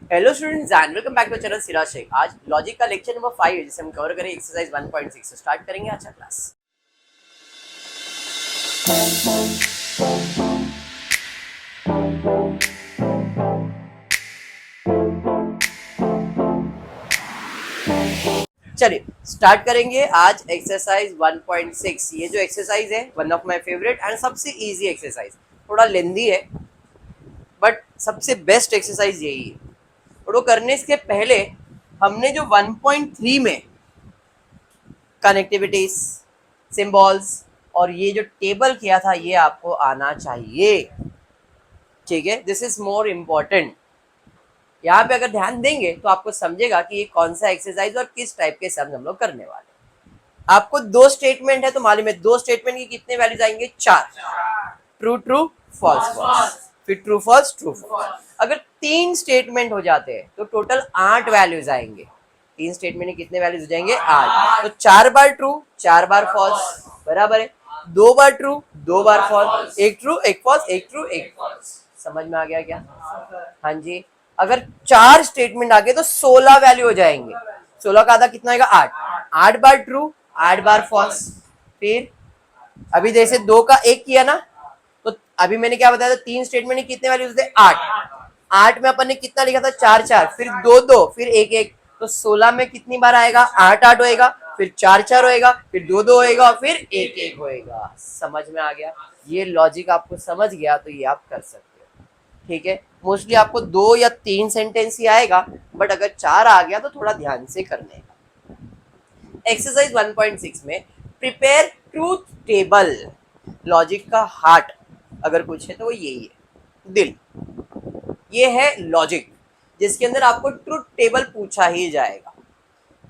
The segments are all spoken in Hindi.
Hello students and welcome back to channel Siraj Shaikh. आज लॉजिक का लेक्चर नंबर 5 है जिसे हम कवर करेंगे एक्सरसाइज 1.6 से स्टार्ट करेंगे अच्छा क्लास। चलिए स्टार्ट करेंगे आज एक्सरसाइज 1.6। ये जो एक्सरसाइज है one of my favourite and सबसे इजी एक्सरसाइज, थोड़ा लेंदी है बट सबसे बेस्ट एक्सरसाइज यही है। और वो करने से पहले हमने जो 1.3 में कनेक्टिविटीज, सिंबल्स और ये जो टेबल किया था ये आपको आना चाहिए, ठीक है। This is more important. यहाँ पे अगर ध्यान देंगे तो आपको समझेगा कि ये कौन सा एक्सरसाइज और किस टाइप के सम हम लोग करने वाले हैं। आपको दो स्टेटमेंट है तो मालूम है, दो स्टेटमेंट की कितने वैल्यूज आएंगे? 4। ट्रू ट्रू फॉल्स फॉल्स, फिर ट्रू फॉल्स ट्रू फॉल्स। अगर 3 स्टेटमेंट हो जाते हैं तो टोटल 8 वैल्यूज आएंगे। 3 स्टेटमेंट में कितने वैल्यूज हो जाएंगे? 8। तो 4 बार ट्रू 4 बार फॉल्स बराबर है 2 बार ट्रू 2 बार फॉल्स, एक ट्रू एक फॉल्स, एक ट्रू एक फॉल्स। समझ में आ गया क्या? हाँ जी। अगर 4 स्टेटमेंट आ गए तो 16 वैल्यू हो जाएंगे। 16 का आधा कितना आएगा? 8। 8 बार ट्रू 8 बार फॉल्स। फिर अभी जैसे 2 का 1 किया ना, तो अभी मैंने क्या बताया था? 3 स्टेटमेंट में कितने वैल्यूज थे? 8। 8 में अपन ने कितना लिखा था? 4 4, फिर 2 2, फिर 1 1। तो 16 में कितनी बार आएगा? 8 8 होएगा, फिर 4 4 होएगा, फिर 2 2 होएगा और फिर 1 1 होएगा। समझ में आ गया? ये लॉजिक आपको समझ गया तो ये आप कर सकते हो, ठीक है। मोस्टली आपको 2 या 3 सेंटेंस ही आएगा, बट अगर 4 आ गया तो थोड़ा ध्यान से करने का। एक्सरसाइज 1.6 में प्रिपेयर ट्रूथ टेबल। लॉजिक का हार्ट अगर कुछ है तो वो यही है, दिल। ये है लॉजिक जिसके अंदर आपको ट्रूथ टेबल पूछा ही जाएगा।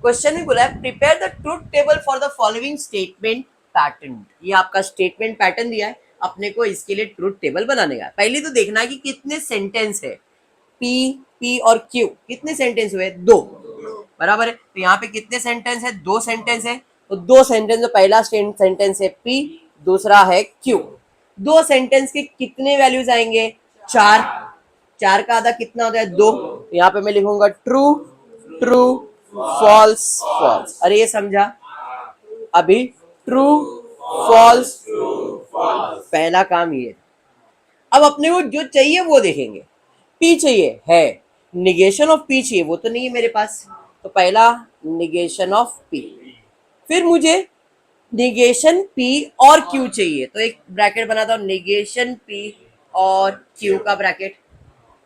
क्वेश्चन में बोला है prepare the truth table for the following statement pattern. ये आपका स्टेटमेंट पैटर्न दिया है, अपने को इसके लिए ट्रूथ टेबल बनाने का। पहले तो देखना है कि कितने सेंटेंस है। पी पी और क्यू कितने सेंटेंस हुए? 2 बराबर है। तो यहाँ पे कितने सेंटेंस है? 2 सेंटेंस है। तो 2 सेंटेंस में पहला सेंटेंस है पी, दूसरा है क्यू। 2 सेंटेंस के कितने वैल्यूज आएंगे? 4। 4 का आधा कितना होता है? 2। तो यहाँ पे मैं लिखूंगा ट्रू ट्रू फॉल्स फॉल्स। अरे ये समझा? अभी ट्रू फॉल्स पहला काम ये। अब अपने को जो चाहिए वो देखेंगे। पी चाहिए है, निगेशन ऑफ पी चाहिए, वो तो नहीं है मेरे पास। तो पहला निगेशन ऑफ पी। फिर मुझे निगेशन पी और क्यू चाहिए, तो एक ब्रैकेट बनाता हूं, निगेशन पी और क्यू का ब्रैकेट।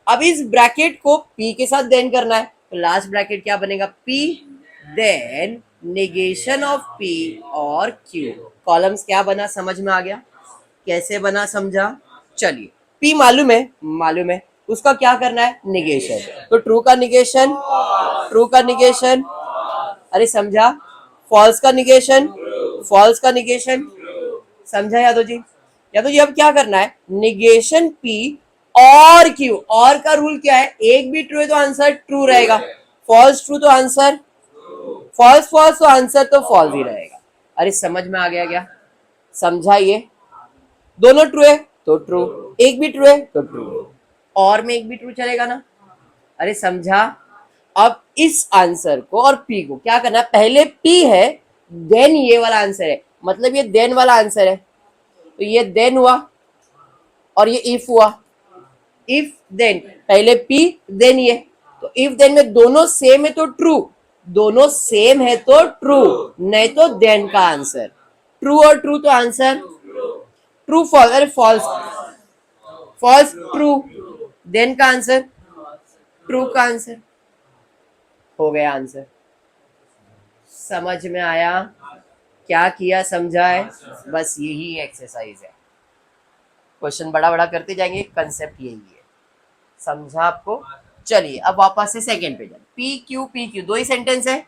अब इस ब्रैकेट को पी के साथ देन करना है, तो लास्ट ब्रैकेट क्या बनेगा? P then negation of P और क्यू। कॉलम्स क्या बना? समझ में आ गया कैसे बना? समझा? चलिए पी मालूम है, मालूम है, उसका क्या करना है? निगेशन। तो ट्रू का निगेशन, ट्रू का निगेशन, अरे समझा? फॉल्स का निगेशन, फॉल्स का निगेशन, समझा यादव जी? यादव जी अब क्या करना है? निगेशन पी और क्यू। और का रूल क्या है? एक भी ट्रू है तो आंसर ट्रू रहेगा, फॉल्स ट्रू तो आंसर फॉल्स, फॉल्स तो आंसर तो फॉल्स ही रहेगा। अरे समझ में आ गया क्या? समझा? ये दोनों ट्रू है तो ट्रू, एक भी ट्रू है तो ट्रू, और में एक भी ट्रू चलेगा ना। अरे समझा? अब इस आंसर को और पी को क्या करना है? पहले पी है देन ये वाला आंसर है, मतलब ये देन वाला आंसर है, तो ये देन हुआ और ये इफ हुआ। इफ देन, पहले पी देन ये, तो इफ देन में दोनों सेम है तो ट्रू, दोनों सेम है तो ट्रू, नहीं तो देन का आंसर। ट्रू और ट्रू तो आंसर ट्रू फॉल्स, अरे फॉल्स फॉल्स ट्रू, देन का आंसर ट्रू का आंसर। हो गया आंसर। समझ में आया क्या किया? समझा है? बस यही एक्सरसाइज है। क्वेश्चन बड़ा बड़ा करते जाएंगे, कंसेप्ट यही है। समझा आपको? चलिए अब वापस से सेकंड पे जाए। पी क्यू, दो ही सेंटेंस है,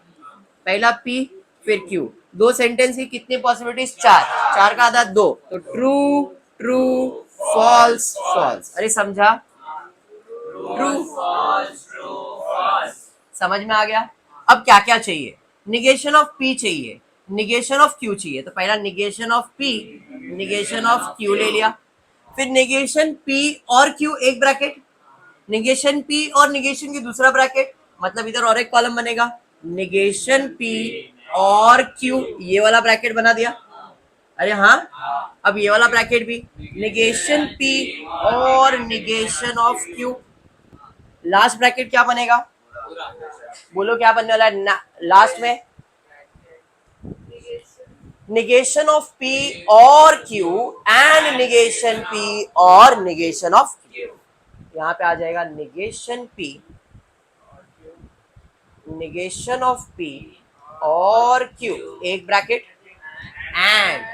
पहला पी फिर क्यू। 2 सेंटेंस की कितनी पॉसिबिलिटीज? 4। 4 का आधा 2, तो ट्रू ट्रू फॉल्स फॉल्स। अरे समझा? ट्रू समझ में आ गया? अब क्या क्या चाहिए? निगेशन ऑफ पी चाहिए, निगेशन ऑफ क्यू चाहिए। तो पहला negation of P, negation of Q ले लिया, फिर निगेशन पी और क्यू एक ब्रैकेट, निगेशन पी और निगेशन की दूसरा ब्रैकेट, मतलब इधर और एक कॉलम बनेगा, निगेशन पी और क्यू, ये वाला ब्रैकेट बना दिया। अरे हाँ, अब ये वाला ब्रैकेट भी, निगेशन पी और negation of Q. Last bracket क्या बनेगा, बोलो क्या बनने वाला है लास्ट में, निगेशन ऑफ पी और क्यू एंड निगेशन पी और निगेशन ऑफ क्यू। यहां पे आ जाएगा negation P, negation of P और क्यू, एक ब्रैकेट, एंड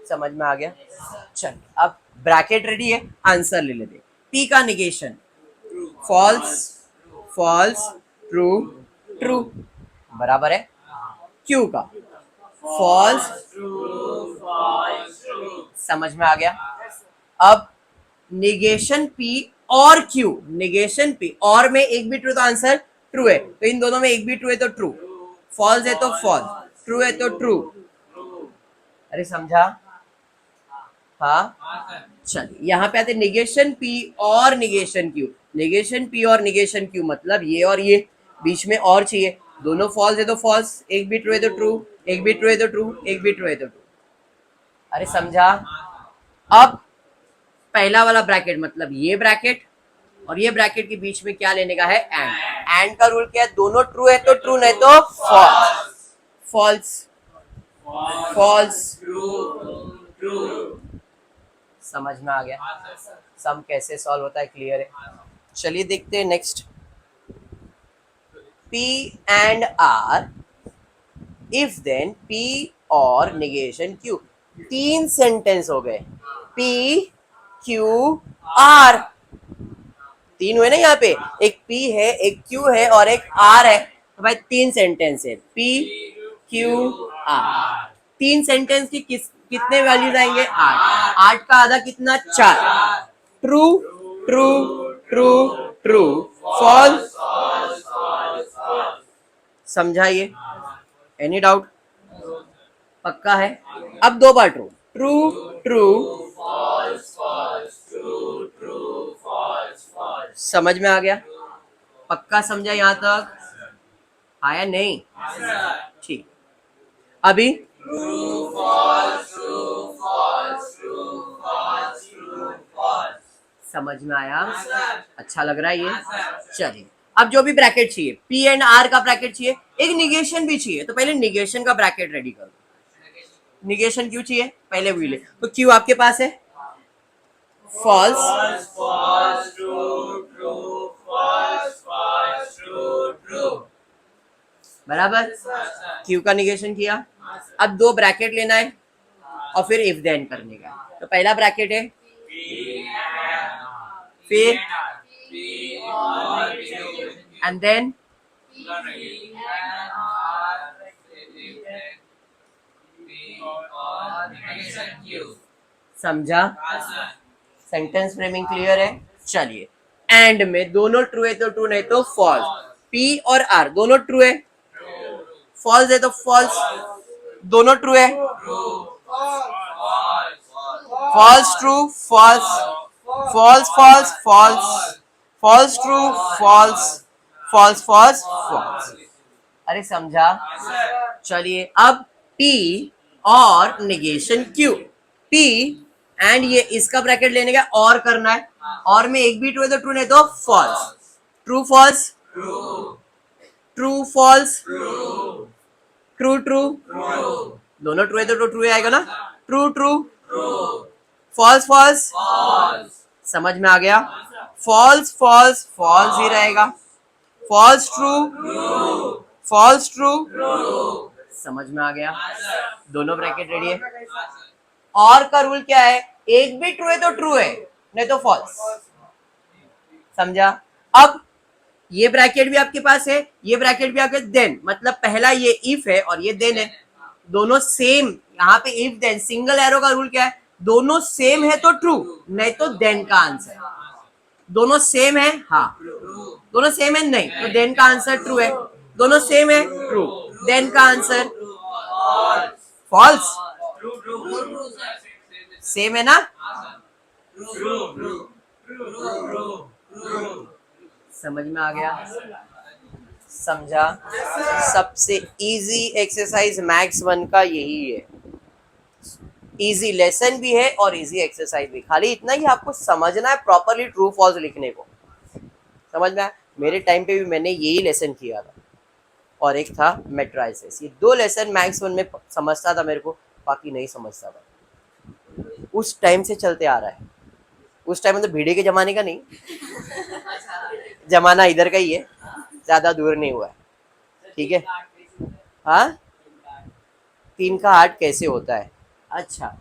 समझ में आ गया। चल अब ब्रैकेट रेडी है, आंसर ले लेते। पी का negation false, false, true, true, बराबर है। क्यू का फॉल्स, समझ में आ गया। अब निगेशन पी और क्यू, निगेशन पी और में एक भी ट्रू तो आंसर ट्रू है, तो इन दोनों में एक भी ट्रू है तो ट्रू, फॉल्स है तो फॉल्स, ट्रू है तो ट्रू। अरे समझा, हाँ। चलिए यहाँ पे आते निगेशन पी और निगेशन क्यू, निगेशन पी और निगेशन क्यू मतलब ये और ये, बीच में और चाहिए, दोनों फॉल्स है तो फॉल्स, एक भी ट्रू है तो ट्रू, एक भी ट्रू है तो ट्रू, एक भी ट्रू है तो ट्रू। अरे समझा। अब पहला वाला ब्रैकेट मतलब ये ब्रैकेट और ये ब्रैकेट के बीच में क्या लेने का है, एंड का रूल क्या है, दोनों ट्रू है तो ट्रू, नहीं तो फॉल्स, फॉल्स, फॉल्स, समझ में आ गया। सम कैसे सॉल्व होता है क्लियर है। चलिए देखते हैं next, P and R if then P और निगेशन Q, तीन सेंटेंस हो गए, P Q R, तीन हुए ना यहाँ पे, एक P है, एक Q है और एक R है, तो भाई तीन सेंटेंस है, P Q R। तीन सेंटेंस की कितने वैल्यूज आएंगे, 8, 8 का आधा कितना, 4, true, true, true, true, false, समझाइए, एनी डाउट, पक्का है। अब दो बार ट्रू, ट्रू, ट्रू, समझ में आ गया, पक्का समझा यहाँ तक, आया नहीं, ठीक। अभी समझ में आया, अच्छा लग रहा है ये। चलिए अब जो भी ब्रैकेट चाहिए, P एंड R का ब्रैकेट चाहिए, एक निगेशन भी चाहिए, तो पहले निगेशन का ब्रैकेट रेडी करो। निगेशन क्यों चाहिए, पहले भी ले, तो क्यू आपके पास है, फॉल्स, बराबर, क्यू का निगेशन किया। अब दो ब्रैकेट लेना है और फिर इफ देन करने का, तो पहला ब्रैकेट है, फिर एंड देन, समझा, सेंटेंस फ्रेमिंग क्लियर है। चलिए एंड में दोनों ट्रू है तो ट्रू, नहीं तो फॉल्स, P और R दोनों ट्रू है, फॉल्स है तो फॉल्स, दोनों ट्रू है, false true, false, false false false, false true, false, false false false. अरे समझा। चलिए अब P और निगेशन Q, P एंड ये इसका ब्रैकेट लेने का और करना है, और में एक भी ट्रू है तो ट्रू, नहीं तो false, true false, true false, true true, दोनों ट्रू है तो ट्रू आएगा ना, ट्रू ट्रू, फॉल्स फॉल्स, समझ में आ गया, फॉल्स फॉल्स फॉल्स ही रहेगा, फॉल्स ट्रू, फॉल्स ट्रू, समझ में आ गया, दोनों ब्रैकेट रेडी है। और का रूल क्या है, एक भी ट्रू है तो ट्रू है, नहीं तो फॉल्स, समझा। अब ये ब्रैकेट भी आपके पास है, ये ब्रैकेट भी आपके, देन मतलब पहला ये इफ है और ये देन है, दोनों सेम, यहाँ पे इफ देन सिंगल एरो का रूल क्या है, दोनों सेम है तो ट्रू, नहीं तो देन का आंसर, दोनों सेम है, हाँ, दोनों सेम है नहीं तो देन का आंसर ट्रू है, दोनों सेम है ट्रू, देन का आंसर फॉल्स, सेम है ना? समझ में आ गया? समझा? सबसे इजी एक्सरसाइज मैथ्स 1 का यही है। इजी लेसन भी है और इजी एक्सरसाइज भी, खाली इतना ही आपको समझना है प्रॉपरली ट्रू फॉल्स लिखने को। समझ में आया? मेरे टाइम पे भी मैंने यही लेसन किया था, और एक था मेट्राइसिस। ये 2 लेसन मैथ्स 1 में समझता था मेरे को, बाकी नहीं समझता था। उस टाइम से चलते आ रहा है। उस टाइम मतलब भिड़े के जमाने का नहीं, जमाना इधर का ही है, ज्यादा दूर नहीं हुआ है। ठीक है? हाँ, 3 का 8 कैसे होता है? अच्छा,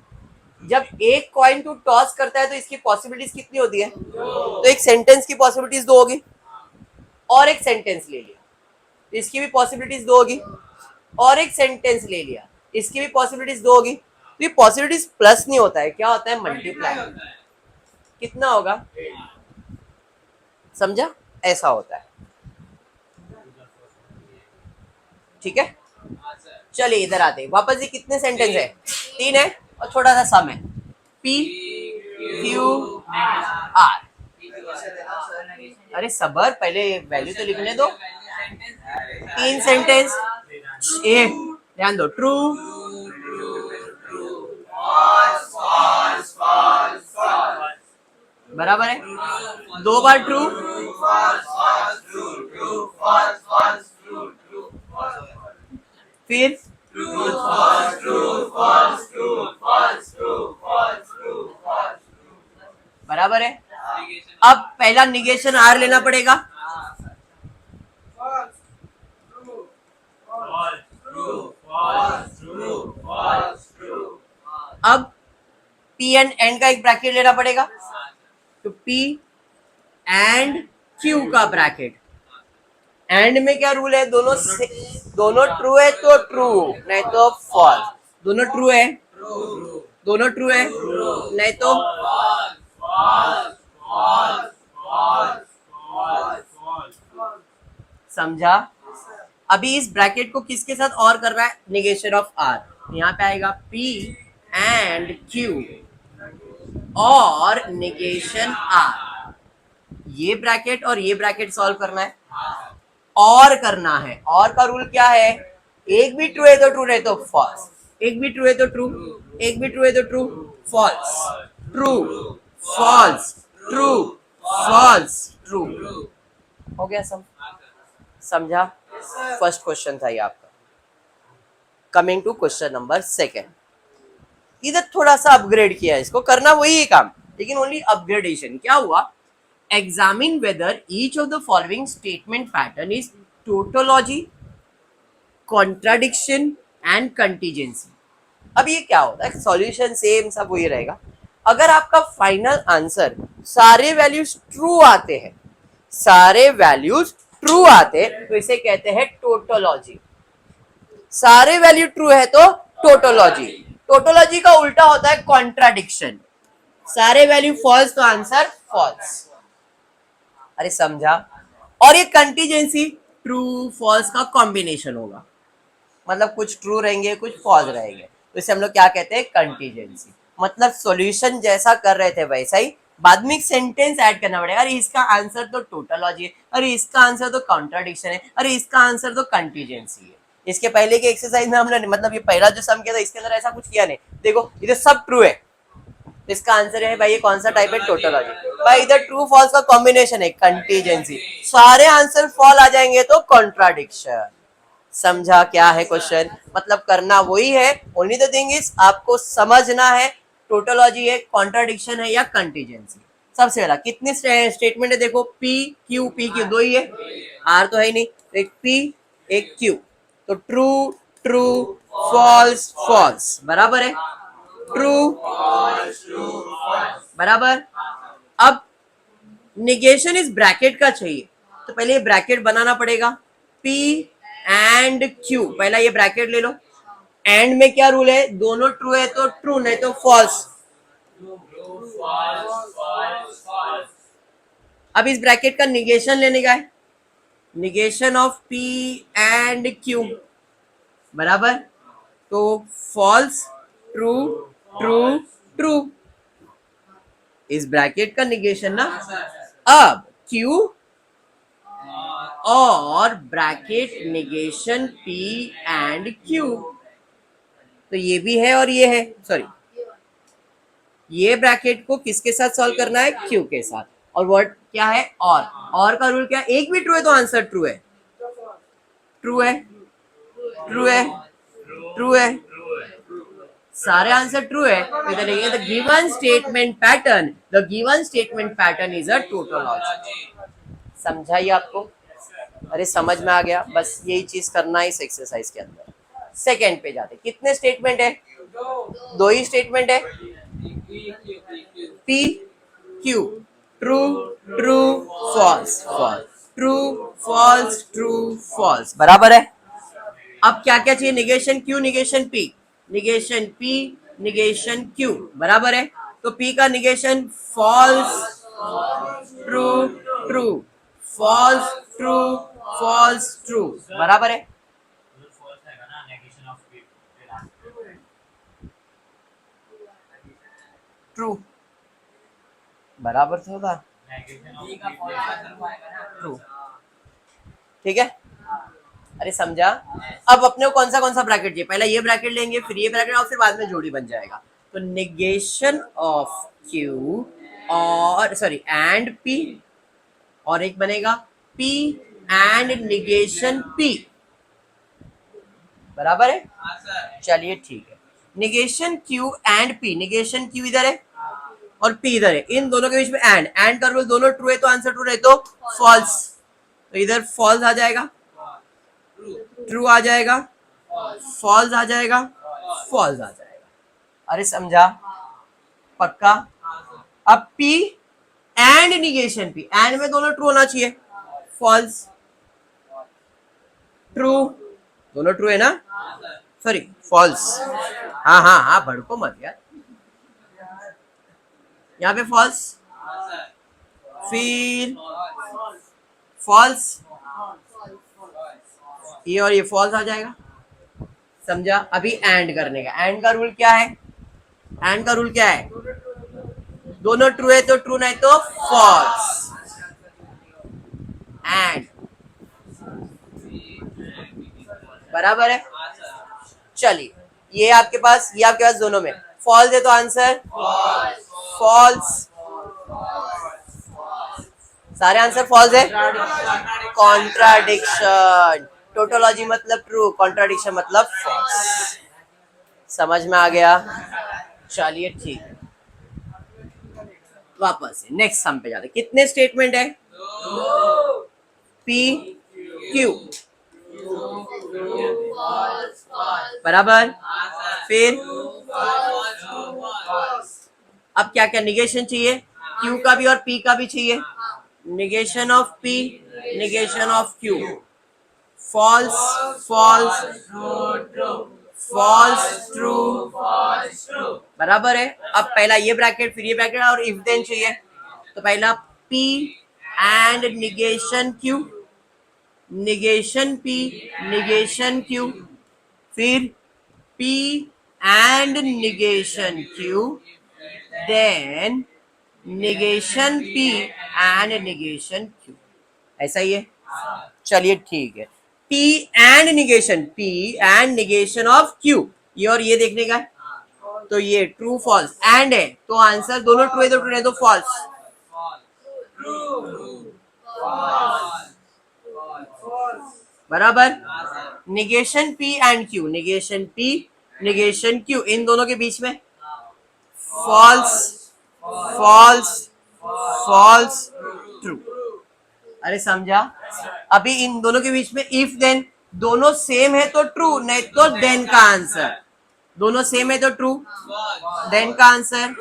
जब एक कॉइन तू टॉस करता है तो इसकी पॉसिबिलिटीज कितनी होती है? तो एक सेंटेंस की पॉसिबिलिटीज 2 होगी, और एक सेंटेंस ले लिया, इसकी भी पॉसिबिलिटीज 2 होगी, और एक सेंटेंस ले लिया, इसकी भी पॉसिबिलिटीज 2 होगी। तो ये पॉसिबिलिटीज प्लस नहीं होता है, क्या होता है? मल्टीप्लाई। कितना होगा? समझा? ऐसा होता है। ठीक है, चलिए इधर आते हैं वापस। ये कितने सेंटेंस है? 3 है, और छोटा सा सम है, P Q R। अरे सबर, पहले वैल्यू तो लिखने दो। 3 सेंटेंस, ए ध्यान दो, ट्रू, बराबर है, 2 बार ट्रू, फिर बराबर है। अब पहला निगेशन आर लेना पड़ेगा। अब पी एंड एंड का एक ब्रैकेट लेना पड़ेगा, तो पी एंड क्यू का ब्रैकेट। एंड में क्या रूल है? दोनों ट्रू है तो ट्रू, नहीं तो फॉल्स। दोनों ट्रू है, दोनों ट्रू है, नहीं तो समझा? अभी इस ब्रैकेट को किसके साथ और कर रहा है? Negation of R. यहाँ पे आएगा P एंड Q और निगेशन R। ये ब्रैकेट और ये ब्रैकेट सॉल्व करना है, और करना है। और का रूल क्या है? एक भी ट्रू है तो ट्रू, नहीं तो फॉल्स। एक भी ट्रू है तो ट्रू, एक भी ट्रू है तो true, false, true, false, true, false, true. हो गया सब? समझा? फर्स्ट क्वेश्चन था ये आपका। Coming to question number 2। इधर थोड़ा सा अपग्रेड किया है, इसको करना वही है काम, लेकिन ओनली अपग्रेडेशन। क्या हुआ? Examine whether each of the following statement pattern is tautology, contradiction and contingency. अब ये क्या होता है? सॉल्यूशन सेम सब वही रहेगा। अगर आपका फाइनल आंसर सारे वैल्यूज ट्रू आते हैं, सारे वैल्यूज ट्रू आते हैं, तो इसे कहते हैं टोटोलॉजी। सारे वैल्यू ट्रू है तो टोटोलॉजी। टोटोलॉजी का उल्टा होता है कॉन्ट्राडिक्शन। सारे वैल्यू फॉल्स तो आंसर फॉल्स। अरे समझा? और ये कंटीजेंसी ट्रू फॉल्स का कॉम्बिनेशन होगा, मतलब कुछ ट्रू रहेंगे कुछ फॉल्स रहेंगे, तो इसे हम लोग क्या कहते हैं? कंटीजेंसी। मतलब सॉल्यूशन जैसा कर रहे थे वैसा ही बाद में एक सेंटेंस ऐड करना पड़ेगा। अरे इसका आंसर तो टोटोलॉजी है, अरे इसका आंसर तो कॉन्ट्राडिक्शन है, अरे इसका आंसर तो कंटीजेंसी है। इसके पहले के एक्सरसाइज में हमने मतलब ये पहला जो सम किया था इसके अंदर ऐसा कुछ किया नहीं। देखो इधर सब ट्रू है, इसका आंसर है भाई ये कौन सा टाइप है? टोटोलॉजी। भाई इधर ट्रू फॉल्स का कॉम्बिनेशन है, कंटीजेंसी। सारे आंसर फॉल आ जाएंगे तो कॉन्ट्राडिक्शन। समझा क्या है क्वेश्चन? मतलब करना वही है, ओनली द थिंग इज आपको समझना है टोटोलॉजी है, कॉन्ट्राडिक्शन है या कंटीजेंसी। सबसे पहला कितने स्टेटमेंट है? देखो P Q दो ही है, R तो है ही नहीं, तो एक P एक Q, तो ट्रू ट्रू फॉल्स फॉल्स, बराबर है, ट्रू बराबर। अब निगेशन इस ब्रैकेट का चाहिए, तो पहले ये ब्रैकेट बनाना पड़ेगा, P एंड Q। पहला ये ब्रैकेट ले लो। एंड में क्या रूल है? दोनों ट्रू है तो ट्रू, नहीं तो फॉल्स। अब इस ब्रैकेट का निगेशन लेने का है, negation of P and Q बराबर, तो फॉल्स ट्रू ट्रू ट्रू, इस ब्रैकेट का निगेशन ना। अब Q और bracket negation P and Q, तो ये भी है और ये है, सॉरी ये ब्रैकेट को किसके साथ सॉल्व करना है, Q के साथ। और वर्ड क्या है, और का रूल क्या है, एक भी ट्रू है तो आंसर ट्रू है, ट्रू है, ट्रू है, ट्रू है, सारे आंसर ट्रू है। तो इधर लिखेंगे the given statement pattern, the given statement pattern is a tautology. समझा ये आपको? अरे समझ में आ गया, बस यही चीज करना है इस एक्सरसाइज के अंदर। सेकेंड पे जाते, कितने स्टेटमेंट है, दो ही स्टेटमेंट है, P Q, true true false false, true false true false, बराबर है। अब क्या क्या चाहिए, negation Q negation P, negation P negation Q, बराबर है। तो पी का negation false true true, false true false true, बराबर है। ट्रू, बराबर तो होगा, ट्रू, ठीक है। अरे समझा? अब अपने को कौन सा ब्रैकेट चाहिए, पहले ये ब्रैकेट लेंगे, फिर ये ब्रैकेट और फिर बाद में जोड़ी बन जाएगा। तो निगेशन ऑफ क्यू और सॉरी एंड पी, और एक बनेगा पी एंड निगेशन पी, बराबर है। चलिए ठीक है, negation Q and P, negation Q इधर है और पी इधर है, इन दोनों के बीच में एंड का रूल, दोनों ट्रू है तो आंसर ट्रू है, तो फॉल्स, तो इधर फॉल्स आ जाएगा, ट्रू आ जाएगा, फॉल्स आ जाएगा, फॉल्स आ जाएगा। अरे समझा? पक्का? अब P and negation P, and में दोनों ट्रू होना चाहिए, फॉल्स ट्रू, दोनों ट्रू है ना, सॉरी फॉल्स, हाँ हाँ हाँ भड़को मत यार, यहाँ पे फॉल्स, फिर फॉल्स, ये और ये फॉल्स आ जाएगा, समझा? अभी एंड करने का, एंड का रूल क्या है, एंड का रूल क्या है, दोनों ट्रू है तो ट्रू, नहीं तो फॉल्स, एंड, बराबर है। चलिए ये आपके पास, ये आपके पास दोनों में फॉल्स है तो आंसर फॉल्स, सारे आंसर फॉल्स है, कॉन्ट्राडिक्शन, टोटोलॉजी मतलब ट्रू, कॉन्ट्राडिक्शन मतलब फॉल्स, समझ में आ गया? चलिए ठीक है, वापस नेक्स्ट सम पे जाते, कितने स्टेटमेंट है, पी क्यू, बराबर, फिर अब क्या क्या निगेशन चाहिए, क्यू का भी और पी का भी चाहिए, negation of P negation of Q, false false false true, बराबर है। अब पहला ये ब्रैकेट फिर ये ब्रैकेट और इफ देन चाहिए, तो पहला P and negation Q, negation P negation Q, फिर P and negation Q, then negation P and negation Q, ऐसा ही है। चलिए ठीक है, P and negation of Q, ये और ये देखने का है, तो ये ट्रू फॉल्स एंड है तो आंसर दोनों ट्रू है तो ट्रू है तो फॉल्स, बराबर। Negation P and Q, negation P negation Q, इन दोनों के बीच में फॉल्स फॉल्स फॉल्स ट्रू, अरे समझा? अभी इन दोनों के बीच में इफ देन, दोनों सेम है तो ट्रू, नहीं तो देन का आंसर, दोनों सेम है तो ट्रू, देन का आंसर,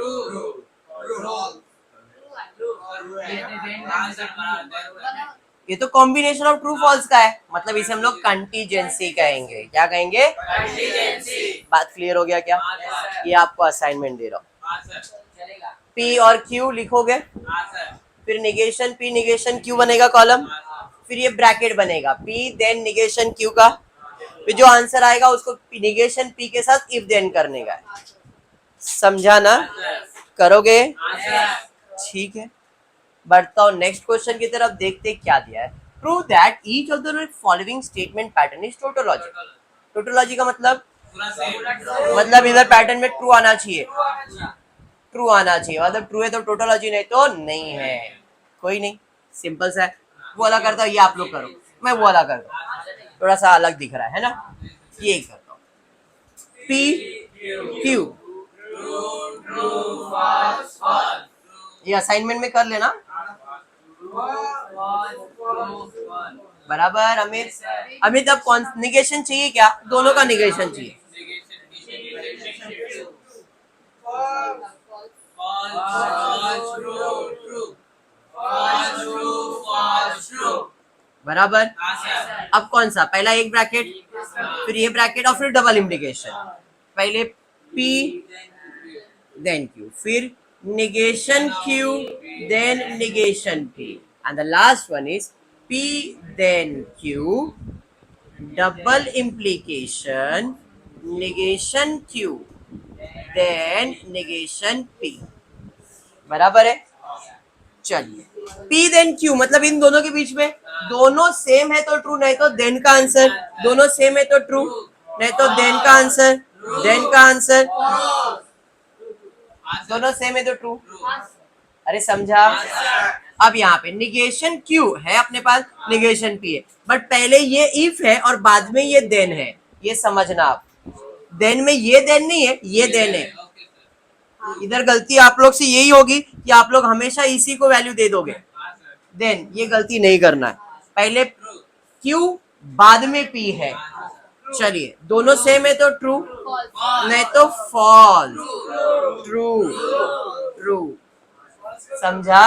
ये तो कॉम्बिनेशन ऑफ ट्रू फॉल्स का है, मतलब इसे हम लोग कंटीजेंसी कहेंगे, क्या कहेंगे, कंटीजेंसी। बात क्लियर हो गया क्या? ये आपको असाइनमेंट दे रहा हूँ, P और Q लिखोगे, फिर निगेशन P निगेशन Q बनेगा कॉलम, फिर ये ब्रैकेट बनेगा P देन निगेशन Q का, फिर जो आंसर आएगा उसको निगेशन P के साथ इफ देन करने का है, समझा ना? करोगे? ठीक है, बढ़ता हूँ नेक्स्ट क्वेश्चन की तरफ, देखते क्या दिया है। Prove that each of the following statement pattern is tautology. Tautology का मतलब इधर पैटर्न में ट्रू आना चाहिए, ट्रू आना चाहिए, मतलब ट्रू है तो टोटोलॉजी, नहीं तो नहीं है। कोई नहीं, सिंपल सा है। वो वाला करता हूँ, ये आप लोग करो, मैं वो वाला करता हूँ, थोड़ा सा अलग दिख रहा है ना, ये करता हूँ। पी क्यू, ये असाइनमेंट में कर लेना बराबर। अमित अब कौन निगेशन चाहिए क्या? दोनों का निगेशन चाहिए। बराबर। अब कौन सा? पहला एक ब्रैकेट, फिर ये ब्रैकेट और फिर डबल इंप्लीकेशन। पहले P then Q, फिर negation Q then negation P, and the last one is P then Q double implication negation Q then negation P। बराबर है? चलिए, P then Q मतलब इन दोनों के बीच में दोनों सेम है तो ट्रू, नहीं तो देन का आंसर। दोनों सेम है तो ट्रू, नहीं तो देन का आंसर, देन का आंसर। दोनों सेम है तो ट्रू। अरे समझा? अब यहाँ पे निगेशन क्यू है अपने पास, निगेशन पी है, बट पहले ये इफ है और बाद में ये देन है, ये समझना आप। देन में ये देन नहीं है, ये देन है। इधर गलती आप लोग से यही होगी कि आप लोग हमेशा इसी को वैल्यू दे दोगे, देन ये गलती नहीं करना है। पहले क्यू बाद में पी है। चलिए, दोनों सेम है तो ट्रू, नहीं तो फॉल्स। ट्रू, ट्रू, समझा?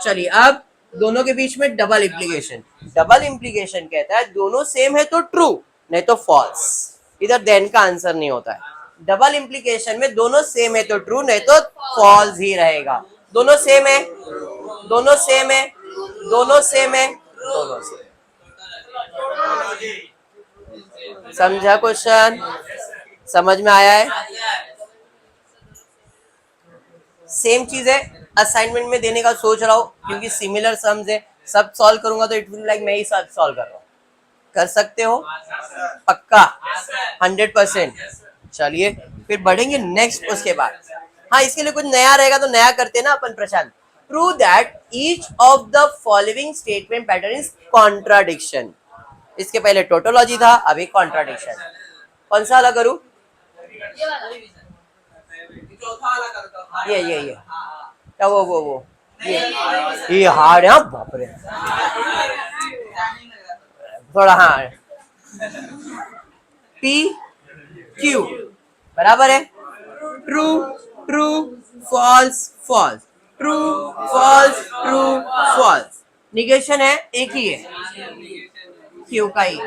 चलिए, अब दोनों के बीच में डबल इम्प्लीकेशन। डबल इम्प्लीकेशन कहता है दोनों सेम है तो ट्रू, नहीं तो फॉल्स। इधर देन का आंसर नहीं होता है। डबल इम्प्लीकेशन में दोनों सेम है तो ट्रू, नहीं तो फॉल्स ही रहेगा। दोनों सेम है, दोनों सेम है, दोनों सेम है, दोनों सेम। समझा क्वेश्चन? समझ में आया है? सेम चीज है, असाइनमेंट में देने का सोच रहा हूँ क्योंकि सिमिलर सम्स है। सब सॉल्व करूंगा तो इट विल लाइक मैं ही सब सॉल्व कर रहा हूँ। कर सकते हो? पक्का? 100%। चलिए, फिर बढ़ेंगे नेक्स्ट उसके बाद। हाँ, इसके लिए कुछ नया रहेगा तो नया करते ना अपन। Prashant, prove that each of the following statement pattern is contradiction. इसके पहले टोटोलॉजी था, अभी कॉन्ट्राडिक्शन। कौन सा वाला करूं? ये क्या वो ये हार्ड है, बाप रे, थोड़ा हार्ड। पी क्यू बराबर है true, true, false, false, true, false, true, false. Negation है, एक ही है, क्यू का ही।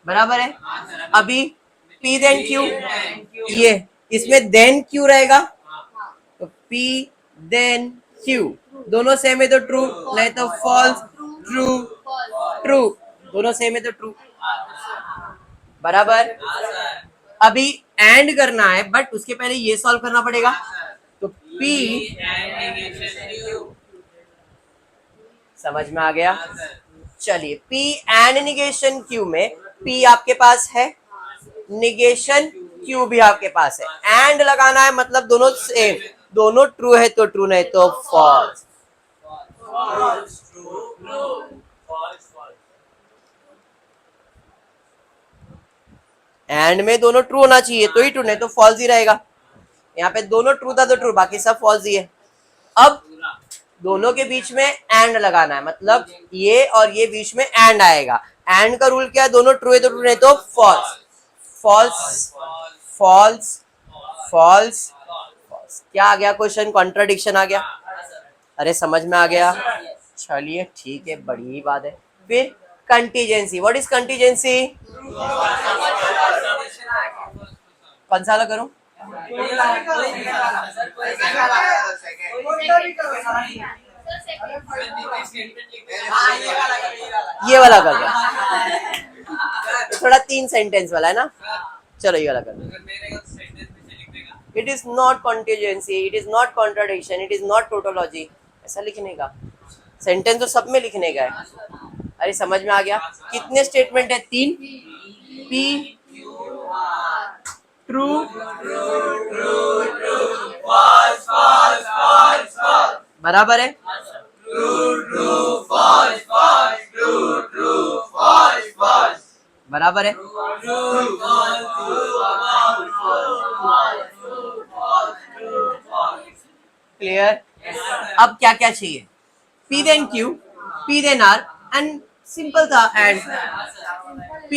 बराबर है? अभी P देन Q, ये इसमें देन Q रहेगा तो P देन Q, दोनों सेम है तो ट्रू, नहीं तो फॉल्स। ट्रू, ट्रू, दोनों सेम है तो ट्रू। बराबर? अभी एंड करना है बट उसके पहले ये सॉल्व करना पड़ेगा, तो P, समझ में आ गया? चलिए, P एंड निगेशन Q में P आपके पास है, निगेशन Q भी आपके पास है। एंड लगाना है मतलब दोनों सेम, दोनों ट्रू है तो ट्रू, नहीं तो फॉल्स। एंड में दोनों ट्रू होना चाहिए तो ही ट्रू, नहीं तो फॉल्स ही रहेगा। यहाँ पे दोनों ट्रू था तो ट्रू, बाकी सब फॉल्स ही है। अब दोनों के बीच में एंड लगाना है, मतलब ये और ये बीच में एंड आएगा। एंड का रूल क्या है? दोनों ट्रू है तो ट्रू, नहीं तो false. False, false, false, false. क्या आ गया क्वेश्चन? कॉन्ट्राडिक्शन आ गया। अरे समझ में आ गया? चलिए ठीक है, बड़ी ही बात है। फिर कंटीजेंसी। What is contingency? कौन सा वाला करूं? ये वाला कर दो। ये थोड़ा 3 सेंटेंस वाला है ना, चलो ये वाला कर दो। It is not contingency, it is not contradiction, it is not tautology, ऐसा लिखने का। सेंटेंस तो सब में लिखने का है। अरे समझ में आ गया? कितने स्टेटमेंट है? 3। पी ट्रू, बराबर है। बराबर है। क्लियर? अब क्या क्या चाहिए? P then Q, P then R and simple था एंड P।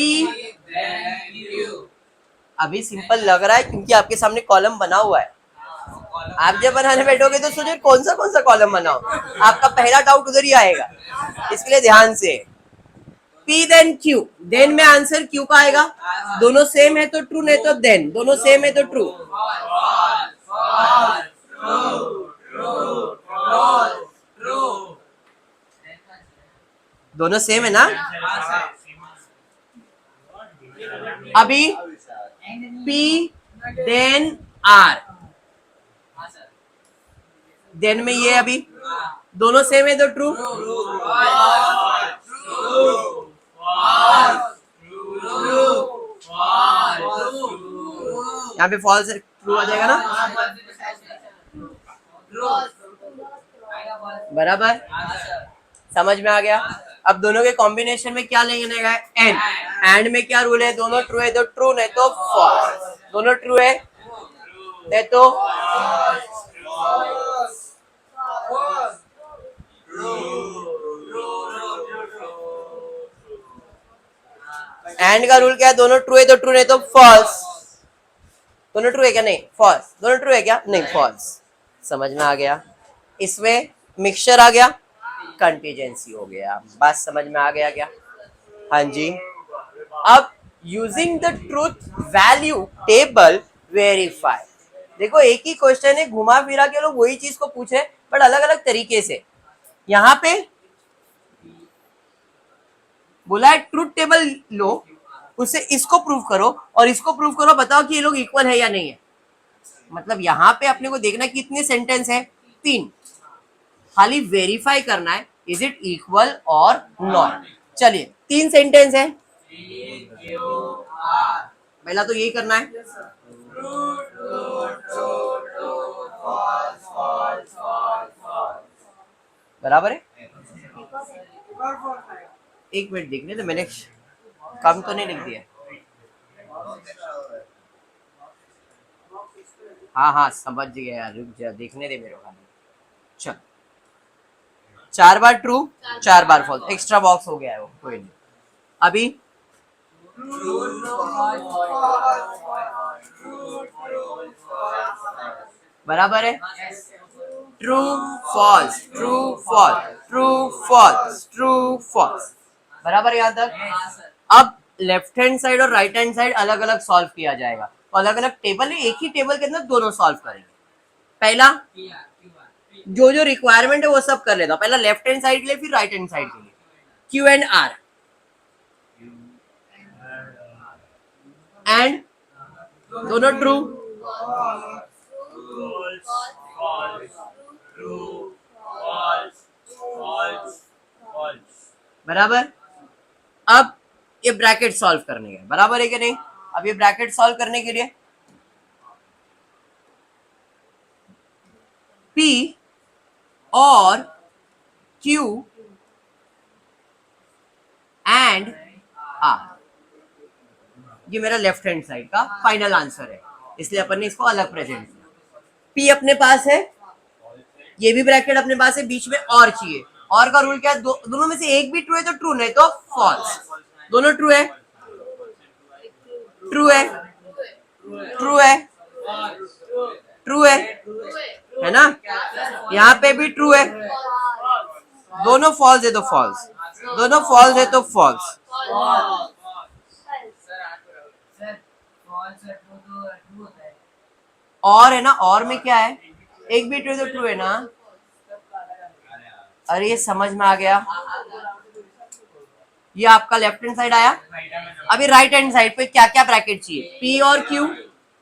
अभी सिंपल लग रहा है क्योंकि आपके सामने कॉलम बना हुआ है। आप जब बनाने बैठोगे तो सोचो कौन सा कॉलम बनाओ, आपका पहला डाउट उधर ही आएगा, इसके लिए ध्यान से। P then Q, देन में आंसर Q का आएगा। दोनों सेम है तो ट्रू, नहीं तो देन। दोनों सेम है तो ट्रू। दोनों सेम है ना? अभी P देन R, देन में ये अभी दोनों सेम है तो ट्रू। यहाँ पे फॉल्स है, ट्रू आ जाएगा ना? बराबर, समझ में आ गया? अब दोनों के कॉम्बिनेशन में क्या लेने का है? एंड। एंड में क्या रूल है? दोनों ट्रू है तो ट्रू, नहीं तो फॉल्स। दोनों ट्रू है नहीं तो एंड का रूल क्या है? दोनों ट्रू है तो ट्रू, नहीं तो फॉल्स। दोनों ट्रू है क्या? नहीं, फॉल्स। दोनों ट्रू है क्या? नहीं, फॉल्स। समझ में आ गया? इसमें मिक्सचर आ गया, कंटीजेंसी हो गया। बस समझ में आ गया क्या? हाँ जी। अब using the truth value table verify. देखो एक ही क्वेश्चन है, घुमा फिरा के लोग वही चीज को पूछे बट अलग अलग तरीके से। यहाँ पे बोला है ट्रूथ टेबल लो, उससे इसको प्रूव करो और इसको प्रूव करो, बताओ कि ये लोग इक्वल है या नहीं है। मतलब यहाँ पे अपने को देखना कितने सेंटेंस है? 3। खाली वेरीफाई करना है इज इट इक्वल और नॉट। चलिए 3 सेंटेंस है, पहला तो यही करना है। बराबर है। एक मिनट देखने तो, मैंने कम तो नहीं लिख दिया। हाँ हाँ समझ गया, रुक जा, देखने दे मेरे को। चल 4 बार ट्रू, 4 बार फॉल्स, एक्स्ट्रा बॉक्स हो गया है वो, कोई नहीं। अभी बराबर है। True false, true false, true false, true false, बराबर है यहाँ तक। अब लेफ्ट हैंड साइड और राइट हैंड साइड अलग अलग सॉल्व किया जाएगा, तो अलग अलग टेबल है, एक ही टेबल के अंदर दोनों सॉल्व करेंगे। पहला जो जो रिक्वायरमेंट है वो सब कर लेता हूं। पहला लेफ्ट हैंड साइड के लिए, फिर राइट हैंड साइड के लिए। क्यू एंड आर एंड दोनों ट्रू, बराबर। अब ये ब्रैकेट सॉल्व करने के, बराबर है कि नहीं? अब ये ब्रैकेट सॉल्व करने के लिए P और Q एंड R, ये मेरा लेफ्ट हैंड साइड का फाइनल आंसर है, इसलिए अपन ने इसको अलग प्रेजेंट किया। P अपने पास है, ये भी ब्रैकेट अपने पास है, बीच में और चाहिए। और का रूल क्या है? दोनों में से एक भी ट्रू है तो ट्रू, नहीं तो फॉल्स। दोनों ट्रू है, ट्रू है, ट्रू है, ट्रू है ना? यहाँ पे भी ट्रू है। दोनों फॉल्स है तो फॉल्स, दोनों फॉल्स है तो फॉल्स। और है ना, और में क्या है? एक भी ट्रू तो ट्रू है ना? अरे ये समझ में आ गया? ये आपका लेफ्ट हैंड साइड आया। अभी राइट हैंड साइड पे क्या क्या ब्रैकेट चाहिए, P और Q,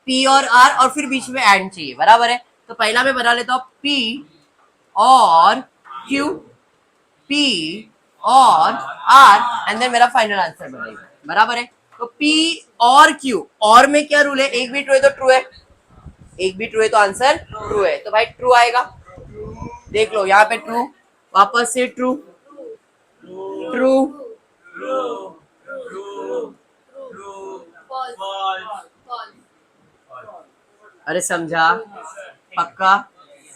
P और R, और फिर बीच में एंड चाहिए, बराबर है। तो पहला मैं बना लेता हूँ P और Q, P और R, एंड देन मेरा फाइनल आंसर बनेगा, बराबर है। तो P और Q, और में क्या रूल है, एक भी ट्रू है तो ट्रू है, एक भी ट्रू है तो आंसर ट्रू है, तो भाई ट्रू आएगा। देख लो यहाँ पे ट्रू, वापस से ट्रू, ट्रू, अरे समझा, पक्का।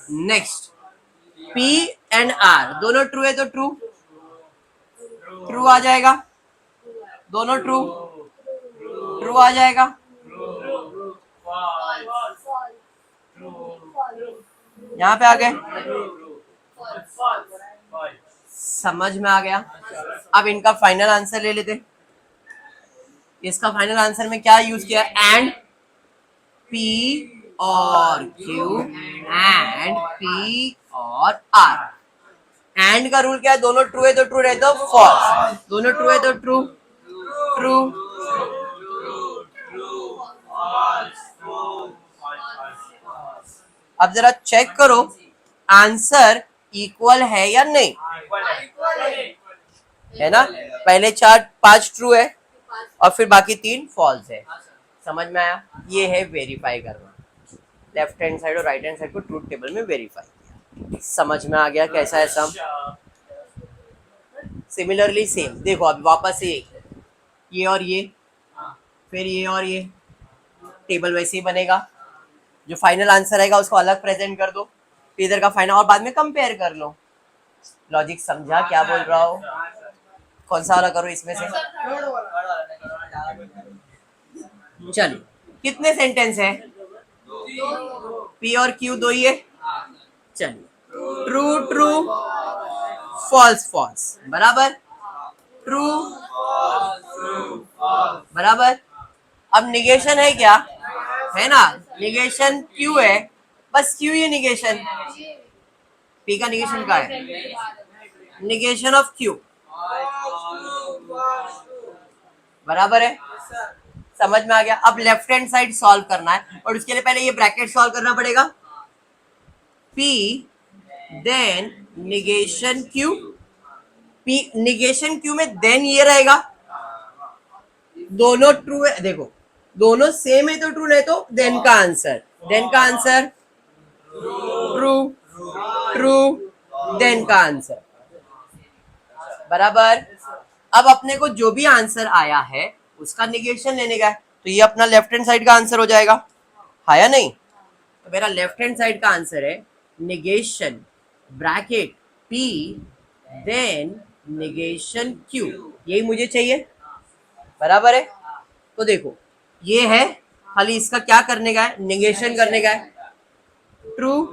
नेक्स्ट, P एंड R दोनों ट्रू है तो ट्रू, ट्रू आ जाएगा, दोनों ट्रू, ट्रू आ जाएगा। यहाँ पे आ गए, समझ में आ गया। अब इनका फाइनल आंसर ले लेते। इसका फाइनल आंसर में क्या यूज किया, एंड P और Q एंड P और R। एंड का रूल क्या है, दोनों ट्रू है तो ट्रू रहे तो फॉल्स, दोनों ट्रू है तो ट्रू, ट्रू, अब जरा चेक करो आंसर इक्वल है या नहीं, है ना। पहले 4-5 ट्रू है और फिर बाकी 3 फॉल्स है, समझ में आया। ये है वेरीफाई करना, लेफ्ट हैंड साइड और राइट हैंड साइड को ट्रूथ टेबल में वेरीफाई किया। समझ में आ गया कैसा है सम। सिमिलरली सेम देखो, अभी वापस से ये और ये, फिर ये और ये, टेबल वैसे ही बनेगा। जो फाइनल आंसर आएगा उसको अलग प्रेजेंट कर दो, फिर इधर का फाइनल, और बाद में कंपेयर कर लो। लॉजिक समझा क्या बोल रहा हो, कौन सा वाला करो इसमें से। चलो कितने सेंटेंस है, P और Q दो ही है, चलिए ट्रू ट्रू फॉल्स फॉल्स, बराबर, ट्रू बराबर। अब निगेशन है क्या, है ना, निगेशन Q है, बस Q ही निगेशन, P का निगेशन क्या है, निगेशन ऑफ Q, बराबर है। समझ में आ गया। अब लेफ्ट हैंड साइड सॉल्व करना है, और उसके लिए पहले ये ब्रैकेट सॉल्व करना पड़ेगा, P then negation Q, P negation Q में देन ये रहेगा, दोनों ट्रू है, देखो दोनों सेम है तो ट्रू, नहीं तो देन का आंसर, देन का आंसर ट्रू, ट्रू, देन का आंसर, बराबर। अब अपने को जो भी आंसर आया है उसका निगेशन लेने का है, तो ये अपना लेफ्ट हैंड साइड का आंसर हो जाएगा, हाँ या नहीं। तो मेरा लेफ्ट हैंड साइड का आंसर है negation bracket P then negation Q, यही मुझे चाहिए, बराबर है। तो देखो ये है, खाली इसका क्या करने का है, निगेशन करने का है, true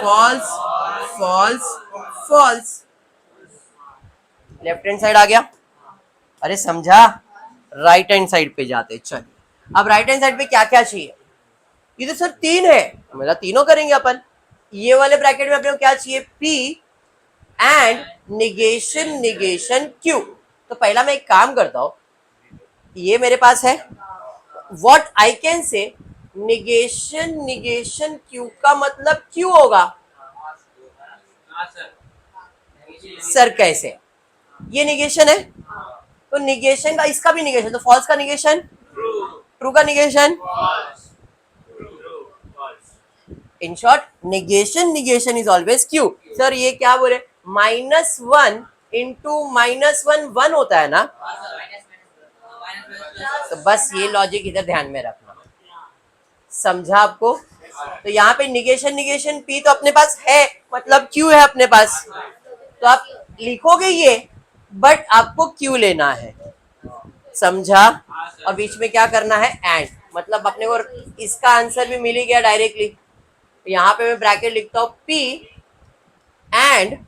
false false false, left hand side आ गया। अरे समझा, राइट हैंड साइड पे जाते। चलिए अब राइट हैंड साइड पे क्या क्या चाहिए, ये तो सर 3 है, मतलब तीनों करेंगे अपन। ये वाले ब्रैकेट में अपने को क्या चाहिए, P and negation negation Q। तो पहला मैं एक काम करता हूं, ये मेरे पास है, what I can say negation negation Q का मतलब Q होगा, सर कैसे, ये निगेशन है तो निगेशन का, इसका भी निगेशन, तो फॉल्स का निगेशन ट्रू का negation, in short negation negation is always Q। Sir ये क्या बोले, -1 इंटू -1 1 होता है ना, तो बस ये लॉजिक इधर ध्यान में रखना, समझा आपको। तो यहाँ पे निगेशन निगेशन P तो अपने पास है, मतलब Q है अपने पास, तो आप लिखोगे ये, बट आपको Q लेना है, समझा। और बीच में क्या करना है, एंड, मतलब अपने को इसका आंसर भी मिल ही गया डायरेक्टली। तो यहाँ पे मैं ब्रैकेट लिखता हूं P and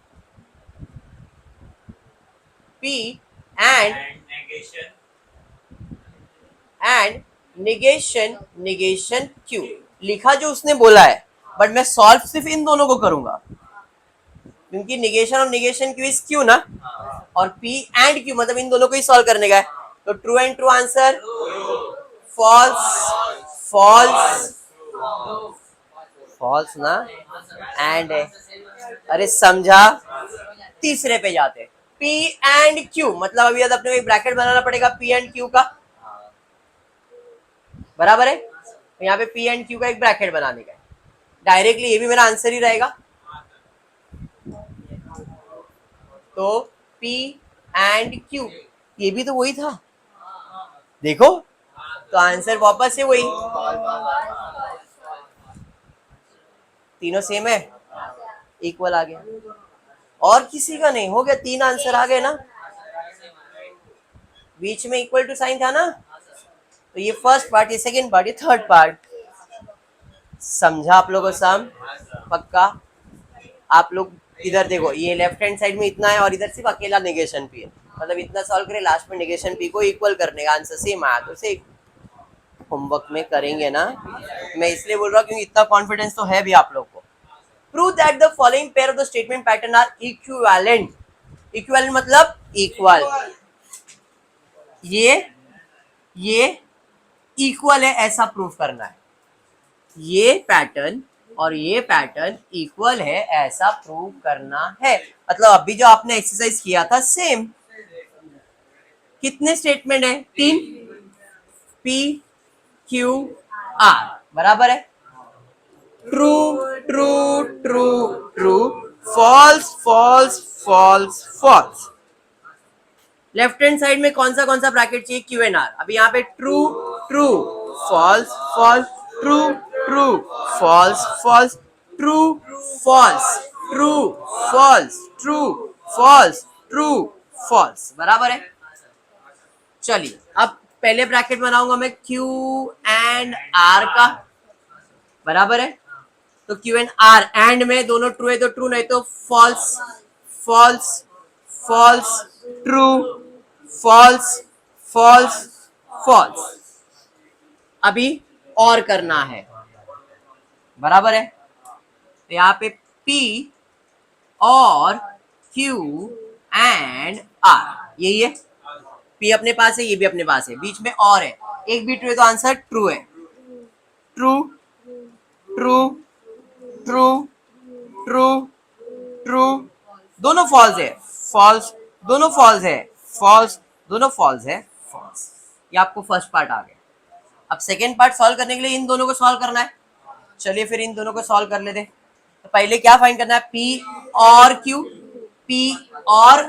negation negation Q, लिखा जो उसने बोला है, बट मैं सॉल्व सिर्फ इन दोनों को करूंगा, क्योंकि निगेशन और निगेशन क्यू इज क्यू ना, और पी एंड क्यू मतलब इन दोनों को ही सॉल्व करने का है। तो true and true answer, false false false ना, एंड है। अरे समझा, तीसरे पे जाते, पी एंड क्यू मतलब अभी अपने को एक ब्रैकेट बनाना पड़ेगा पी एंड क्यू का, बराबर है। तो यहाँ पे पी एंड क्यू का एक ब्रैकेट बनाने का है, डायरेक्टली ये भी मेरा आंसर ही रहेगा। तो पी एंड क्यू ये भी तो वही था, देखो तो आंसर वापस से वही, तीनों सेम है, इक्वल आ गया, और किसी का नहीं, हो गया, तीन आंसर आ गए ना, बीच में इक्वल टू साइन था ना। तो ये फर्स्ट पार्ट, ये सेकंड पार्ट, ये थर्ड पार्ट, समझा आप लोगों को सम पक्का। आप लोग इधर देखो, ये लेफ्ट हैंड साइड में इतना है और इधर सिर्फ अकेला नेगेशन पी है, मतलब इतना सॉल्व करें, लास्ट में नेगेशन पी को इक्वल करने का आंसर सेम आया, तो से होमवर्क में करेंगे ना। मैं इसलिए बोल रहा हूँ क्योंकि इतना कॉन्फिडेंस तो है भी आप लोग को। Prove that the following pair of the statement pattern are equivalent, equivalent मतलब इक्वल, ये इक्वल है ऐसा प्रूफ करना है, ये पैटर्न और ये पैटर्न इक्वल है ऐसा प्रूव करना है। मतलब अभी जो आपने एक्सरसाइज किया था सेम, कितने स्टेटमेंट है, तीन, पी क्यू आर, बराबर है, true true true true, false false false false. Left hand side में कौन सा ब्रैकेट चाहिए, क्यू एन आर। अभी यहाँ पे true true false false, true true false false, true false true false true false true false, बराबर है। चलिए अब पहले ब्रैकेट बनाऊंगा मैं क्यू एंड आर का, बराबर है। तो क्यू एंड आर, एंड में दोनों ट्रू है तो ट्रू, नहीं तो false false false true false false false. अभी और करना है, बराबर है। तो यहाँ पे P और Q एंड R, यही है, P अपने पास है, ये भी अपने पास है, बीच में और है, एक भी ट्रू है तो आंसर ट्रू है, true true true true true, दोनों फॉल्स है, फॉल्स दोनों फॉल्स है, फॉल्स दोनों फॉल्स है, फॉल्स। ये आपको फर्स्ट पार्ट आ गया। अब सेकेंड पार्ट सॉल्व करने के लिए इन दोनों को सॉल्व करना है, चलिए फिर इन दोनों को सॉल्व कर लेते। तो पहले क्या फाइंड करना है, P और Q, P और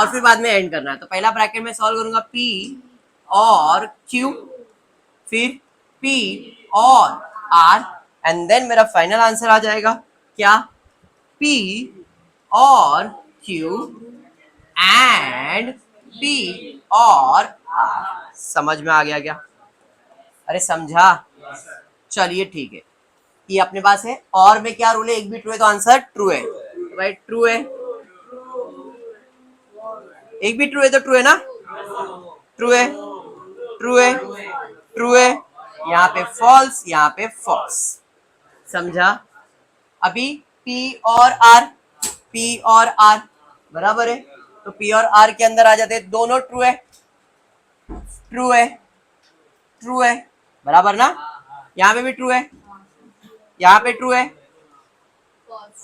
फिर बाद में एंड करना है। तो पहला ब्रैकेट में सॉल्व करूंगा P और Q, फिर P और R, एंड देन मेरा फाइनल आंसर आ जाएगा क्या, P और Q एंड P और R। समझ में आ गया क्या, अरे समझा, चलिए ठीक है। ये अपने पास है, और में क्या रूल है, एक भी ट्रू है तो आंसर ट्रू है, भाई ट्रू है, एक भी ट्रू है तो ट्रू है ना, ट्रू है ट्रू है ट्रू है, यहाँ पे फॉल्स यहाँ पे फॉल्स, समझा। अभी P और R, P और R बराबर है, तो P और R के अंदर आ जाते हैं, दोनों ट्रू है, ट्रू है ट्रू है, बराबर ना, यहाँ पे भी ट्रू है, यहाँ पे ट्रू है,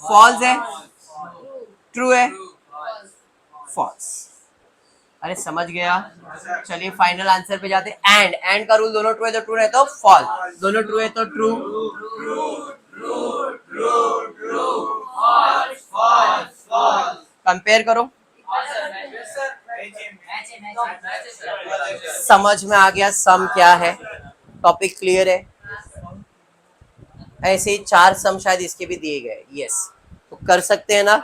फॉल्स है, ट्रू है, फॉल्स। अरे समझ गया, चलिए फाइनल आंसर पे जाते। एंड का रूल, दोनों ट्रू है तो ट्रू है तो फॉल्स, दोनों ट्रू है तो ट्रू, कंपेयर करो, समझ में आ गया सम क्या है, टॉपिक क्लियर है। ऐसे ही 4 सम शायद इसके भी दिए गए, यस, तो कर सकते हैं ना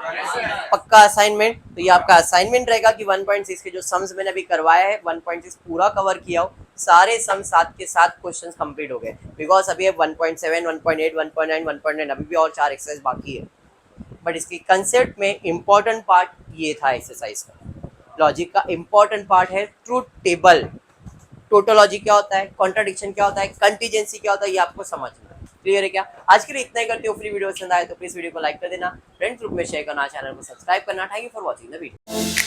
पक्का असाइनमेंट। तो ये आपका असाइनमेंट रहेगा कि 1.6 के जो सम्स मैंने अभी करवाया है 1.6 पूरा कवर किया हो, सारे सम साथ के साथ क्वेश्चंस कंप्लीट हो गए, बिकॉज अभी है 1.7 1.8 1.9 1.9, अभी भी और 4 एक्सरसाइज बाकी है, बट इसकी कंसेप्ट में इंपॉर्टेंट पार्ट ये था एक्सरसाइज का, लॉजिक का इंपॉर्टेंट पार्ट है ट्रूथ टेबल, टोटोलॉजी क्या होता है, कॉन्ट्राडिक्शन क्या होता है, कंटीजेंसी क्या होता है, ये आपको समझना है। क्लियर है क्या? आज के लिए इतना ही करते हो। फ्री वीडियो पसंद आए तो प्लीज वीडियो को लाइक कर देना, फ्रेंड्स ग्रुप में शेयर करना, चैनल को सब्सक्राइब करना। Thank you for watching the video.